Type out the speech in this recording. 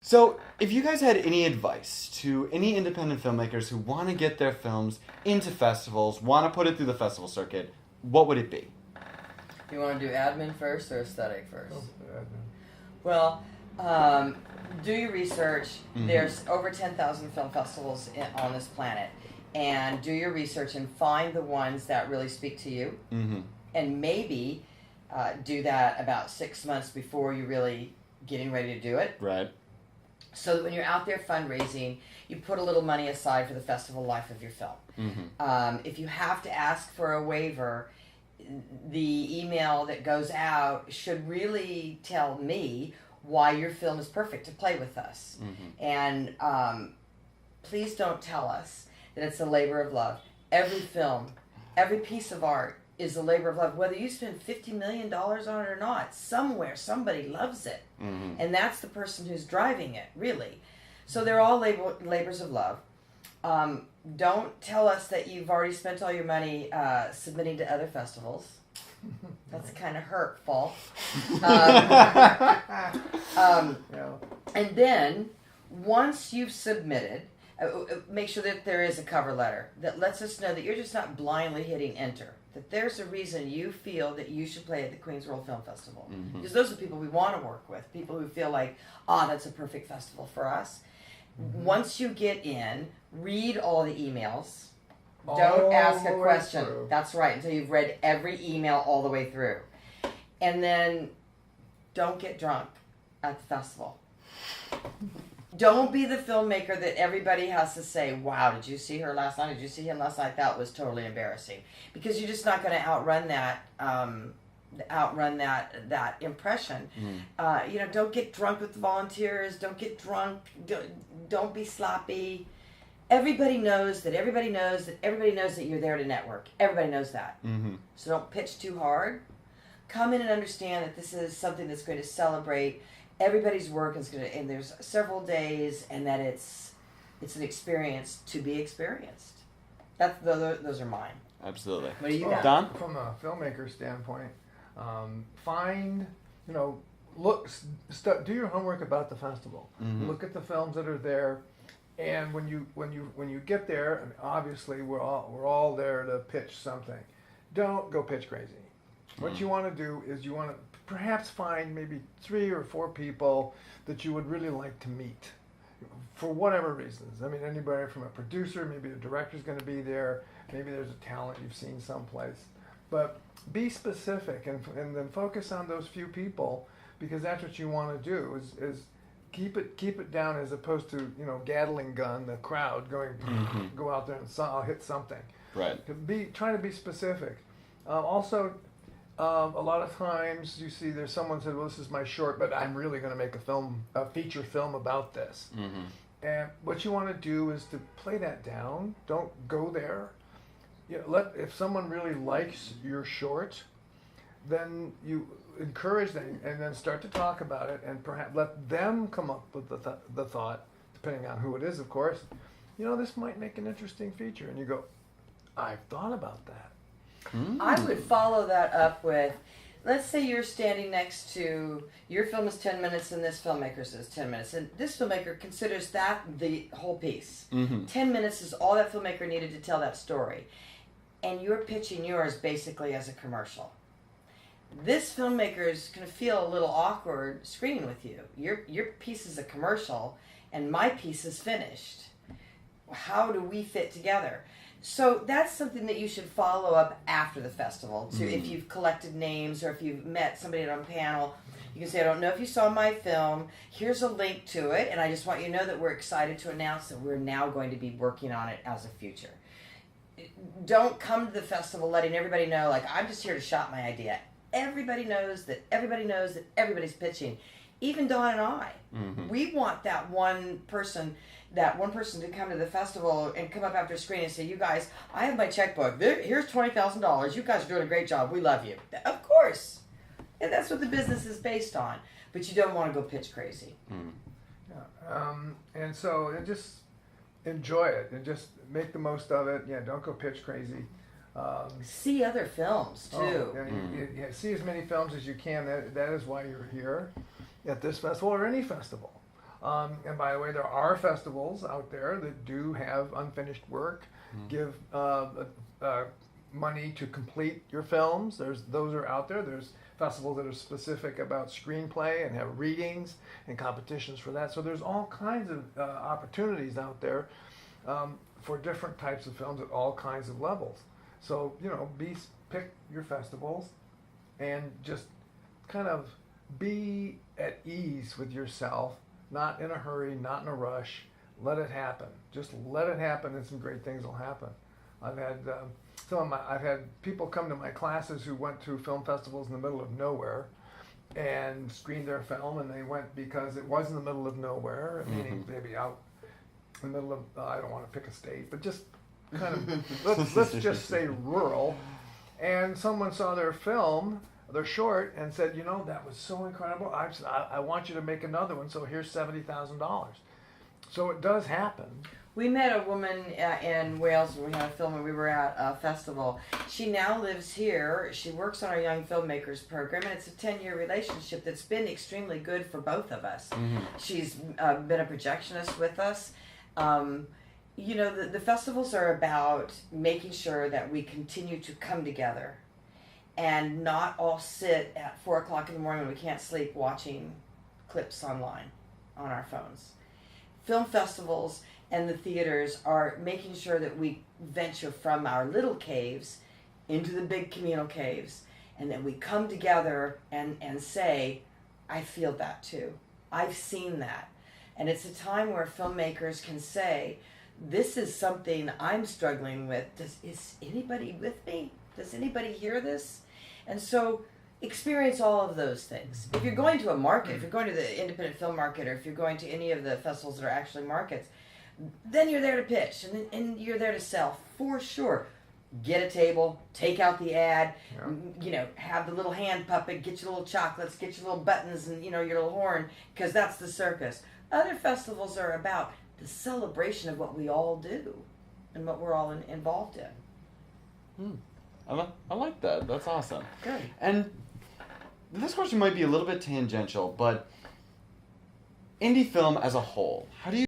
So, if you guys had any advice to any independent filmmakers who want to get their films into festivals, want to put it through the festival circuit, what would it be? You want to do admin first or aesthetic first? Oh, Well, do your research. Mm-hmm. There's over 10,000 film festivals on this planet. And do your research and find the ones that really speak to you. Mm-hmm. And maybe do that about 6 months before you're really getting ready to do it. Right. So that when you're out there fundraising, you put a little money aside for the festival life of your film. Mm-hmm. If you have to ask for a waiver, the email that goes out should really tell me why your film is perfect to play with us. Mm-hmm. And please don't tell us that it's a labor of love. Every film, every piece of art is a labor of love. Whether you spend $50 million on it or not, somewhere somebody loves it. Mm-hmm. And that's the person who's driving it, really. So they're all labors of love. Don't tell us that you've already spent all your money submitting to other festivals. That's kind of hurtful. And then, once you've submitted, make sure that there is a cover letter that lets us know that you're just not blindly hitting enter. That there's a reason you feel that you should play at the Queens World Film Festival. Mm-hmm. Because those are people we want to work with. People who feel like, that's a perfect festival for us. Mm-hmm. Once you get in, read all the emails. Don't ask a question. That's right, until you've read every email all the way through. And then don't get drunk at the festival. Don't be the filmmaker that everybody has to say, wow, did you see her last night? Did you see him last night? That was totally embarrassing. Because you're just not going to outrun that impression. Mm. Don't get drunk with the volunteers. Don't get drunk. Don't be sloppy. Everybody knows that you're there to network. Everybody knows that. Mm-hmm. So don't pitch too hard. Come in and understand that this is something that's going to celebrate everybody's work, and there's several days, and that it's an experience to be experienced. Those are mine. Absolutely. What do you got? Don? From a filmmaker standpoint, do your homework about the festival. Mm-hmm. Look at the films that are there, and when you get there, I mean, obviously we're all there to pitch something. Don't go pitch crazy. What you want to do is you want to perhaps find maybe 3 or 4 people that you would really like to meet for whatever reasons. I mean, anybody from a producer, maybe a director's going to be there, maybe there's a talent you've seen someplace. But be specific and then focus on those few people, because that's what you want to do is keep it down, as opposed to, Gatling gun the crowd going go out there and I'll hit something. Right. Try to be specific. Also, a lot of times you see there's someone said, well, this is my short, but I'm really going to make a feature film about this. Mm-hmm. And what you want to do is to play that down. Don't go there. If someone really likes your short, then you encourage them and then start to talk about it, and perhaps let them come up with the thought, depending on who it is, of course. This might make an interesting feature, and you go, I've thought about that. I would follow that up with, let's say you're standing next to, your film is 10 minutes and this filmmaker's is 10 minutes. And this filmmaker considers that the whole piece. Mm-hmm. 10 minutes is all that filmmaker needed to tell that story. And you're pitching yours basically as a commercial. This filmmaker is going to feel a little awkward screening with you. Your piece is a commercial and my piece is finished. How do we fit together? So that's something that you should follow up after the festival. If you've collected names or if you've met somebody on a panel, you can say, I don't know if you saw my film. Here's a link to it. And I just want you to know that we're excited to announce that we're now going to be working on it as a feature. Don't come to the festival letting everybody know, like, I'm just here to shop my idea. Everybody knows that everybody's pitching. Even Don and I. Mm-hmm. We want that one person to come to the festival and come up after a screen and say, you guys, I have my checkbook. Here's $20,000. You guys are doing a great job. We love you. Of course. And that's what the business is based on. But you don't want to go pitch crazy. Mm. Yeah. And so just enjoy it and just make the most of it. Yeah, don't go pitch crazy. See other films, too. See as many films as you can. That is why you're here at this festival or any festival. And by the way, there are festivals out there that do have unfinished work, give money to complete your films. Those are out there. There's festivals that are specific about screenplay and have readings and competitions for that. So there's all kinds of opportunities out there for different types of films at all kinds of levels. So, pick your festivals and just kind of be at ease with yourself, not in a hurry, not in a rush. Let it happen. Just let it happen, and some great things will happen. I've had people come to my classes who went to film festivals in the middle of nowhere and screened their film, and they went because it was in the middle of nowhere, meaning maybe out in the middle of, I don't want to pick a state, but just kind of, let's just say rural. And someone saw their film, their short, and said, that was so incredible. I want you to make another one, so here's $70,000. So it does happen. We met a woman in Wales when we had a film and we were at a festival. She now lives here. She works on our Young Filmmakers program, and it's a 10-year relationship that's been extremely good for both of us. She's been a projectionist with us. The festivals are about making sure that we continue to come together and not all sit at 4 o'clock in the morning when we can't sleep watching clips online on our phones. Film festivals and the theaters are making sure that we venture from our little caves into the big communal caves, and that we come together and say, I feel that too. I've seen that. And it's a time where filmmakers can say, this is something I'm struggling with. Is anybody with me? Does anybody hear this? And so experience all of those things. If you're going to a market, if you're going to the independent film market, or if you're going to any of the festivals that are actually markets, then you're there to pitch and you're there to sell for sure. Get a table, take out the ad, have the little hand puppet, get your little chocolates, get your little buttons and your little horn, because that's the circus. Other festivals are about the celebration of what we all do and what we're all involved in. I like that. That's awesome. Good. And this question might be a little bit tangential, but indie film as a whole, how do you